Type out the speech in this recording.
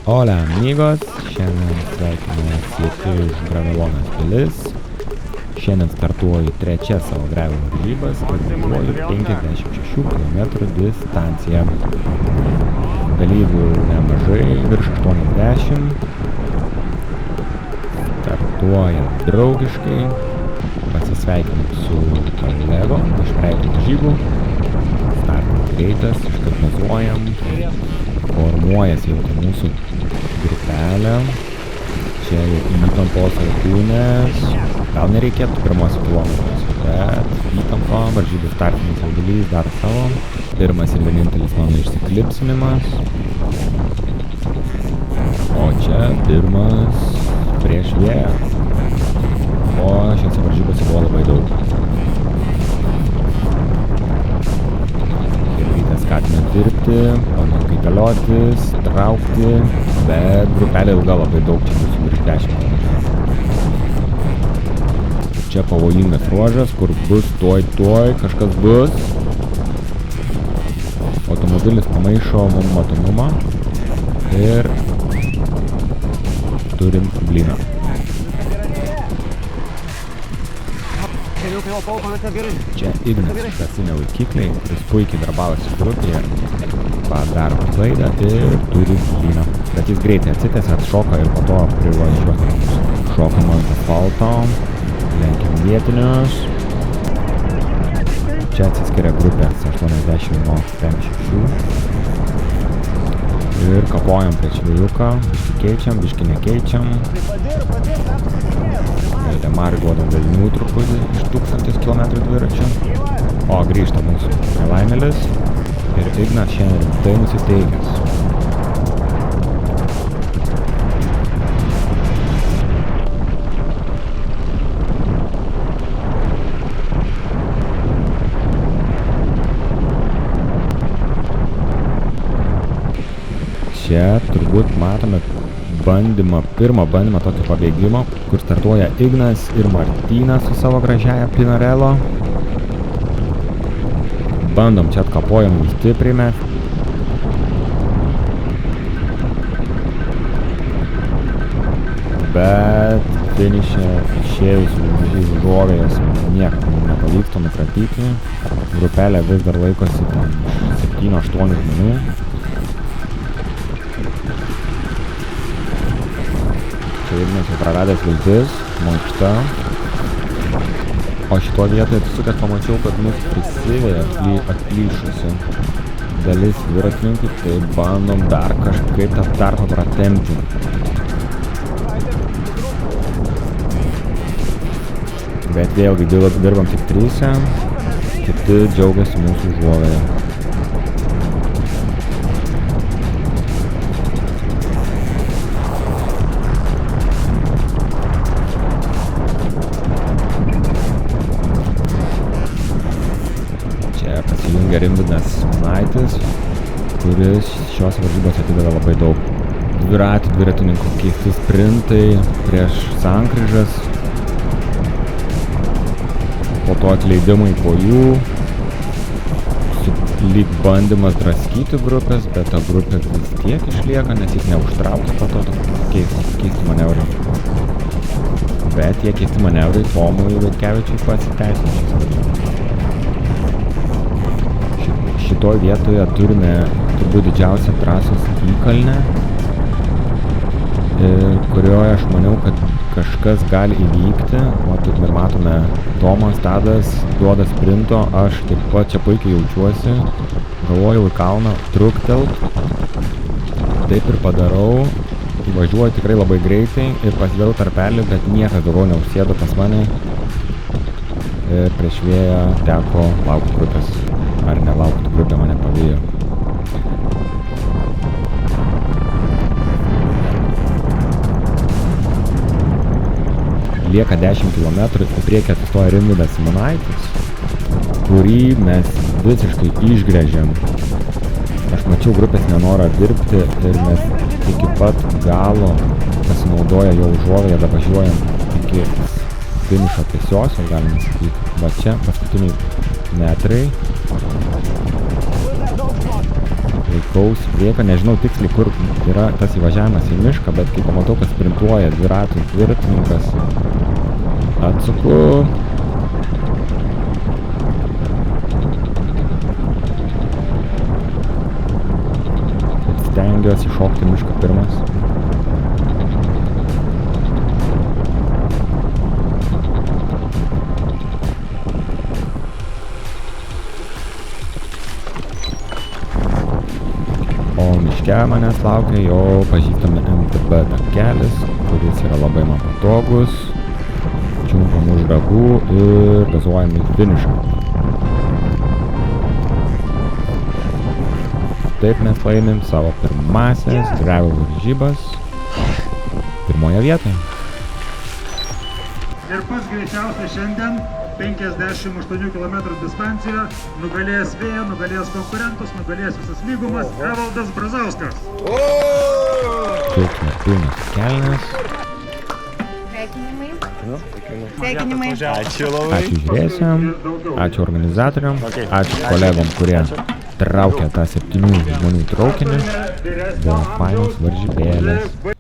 Hola amigos, šiandien sveikinasi iš Gravelonas pilis. Šiandien startuoju trečias savo gravelio varžybas ir važiuoju 56 km distanciją. Dalyvių nemažai, virš 80. Startuojam draugiškai. Pasisveikinam su kolegom iš praeitų varžybų. Startas greitas, iškatmizuojam. Formuojasi jau mūsų grupelė. Čia jau įtampos alkūnės. Gal nereikėtų pirmosios kilometrus, bet įtampa, varžybų startinis jaudulys daro savo. Pirmas ir vienintelis mano išsiklipsinimas. O čia pirmas prieš vėją. O šiose varžybose buvo labai daug. Rytas skatina dirbti, bandom kaitaliotis, traukti, bet grupelė ilga labai daug, čia bus virš 10 km. Čia pavojingas ruožas, kur bus tuoj kažkas bus. Automobilis pamaišo mum matomumą ir turim blyną. Čia Ignas stacinė laikikliai, kuris puikiai darbavosi grupėje, padaro klaidą ir turi blyną. Bet jis greitai atsitęsia, atšoka ir po to privažiuoja. Šokam ant asfalto, lenkiam vietinius. Čia atsiskiria grupės 80 nuo 56. Ir kapojam prieš vėjuką, biški keičiam, biški nekeičiam. Demar duodam velnių truputį iš 1000 km dviračių. O, grįžta mūsų nelaimėlis. Ir Ignas šiandien rimtai nusiteikęs. Čia turbūt matome pirmą bandymą tokio pabėgimo, kur startuoja Ignas ir Martynas su savo gražiaja Pinarello. Bandom čia atkapojam stipriai mes. Bet finiše išėjus iš užuovėjos nieko nepavyksta nukratyti. Grupelė vis dar laikosi 7-8 žmonių. Čia Ignas jau praradęs viltis, mankšta. O šito vietoje atsisukęs pamačiau, kad mus prisiveja atplyšusi dalis dviratininkų, tai bandom dar kažkaip tą tarpą pratempti. Bet vėlgi dirbam tik 3, kiti džiaugiasi mūsų užuovėje. Rimvydas Manaitis, kuris šios varžybos atidavė labai daug. Dviratininkų keisti sprintai prieš sankryžas, po to atleidimai po jų, lyg bandymas draskyti grupės, bet ta grupė vis tiek išlieka, nes jis neužtraukia po to keisti manevrai. Bet tie keisti manevrai Tomui Vaitkevičiui pasiteisino. Šitoj vietoje turime turbūt didžiausią trasos įkalnę, kurioje aš maniau, kad kažkas gali įvykti. O kaip ir matome, Tomas Tadas duoda sprinto, aš taip pat čia puikiai jaučiuosi, galvojau į kalną truktelt, taip ir padarau, įvažiuoju tikrai labai greitai ir pasidarau tarpelį, bet niekas daugiau neužsėdo pas mane ir prieš vėją teko laukti grupės. Ar nelaukti, grupė mane pavijo. Lieka 10 km, į priekį atsistoja Rimvydas Manaitis, kurį mes visiškai išgręžiam. Aš mačiau grupės nenorą dirbti ir mes iki pat galo pasinaudoja jo užuovėje, davažiuojam iki finišo tiesiosios, galime sakyti. Va čia paskutiniai metrai. Laikausi priekio, nežinau tiksliai, kur yra tas įvažiavimas į mišką, bet kai pamatau, kad sprintuoja dviratų dviratininkas, atsuku. Stengiuosi iššokti mišką pirmas. O miške manęs laukia jau pažįstami MTB takelis, kuris yra labai man patogus. Čiumpam už ragų ir gazuojam į finišą. Taip mes laimim savo pirmasias gravel varžybas pirmoje vietoje. Ir pats greičiausiai šiandien 58 km distanciją nugalės vėją, nugalės konkurentus, nugalės visas lygumas Evaldas Brazauskas. Džiaugsmas pilnas kelnes. Sveikinimai. Ačiū labai. Ačiū žiūrėsim, ačiū organizatoriam, ačiū kolegom, kurie traukė tą 7 žmonių traukinį. Buvo fainos varžybėlės.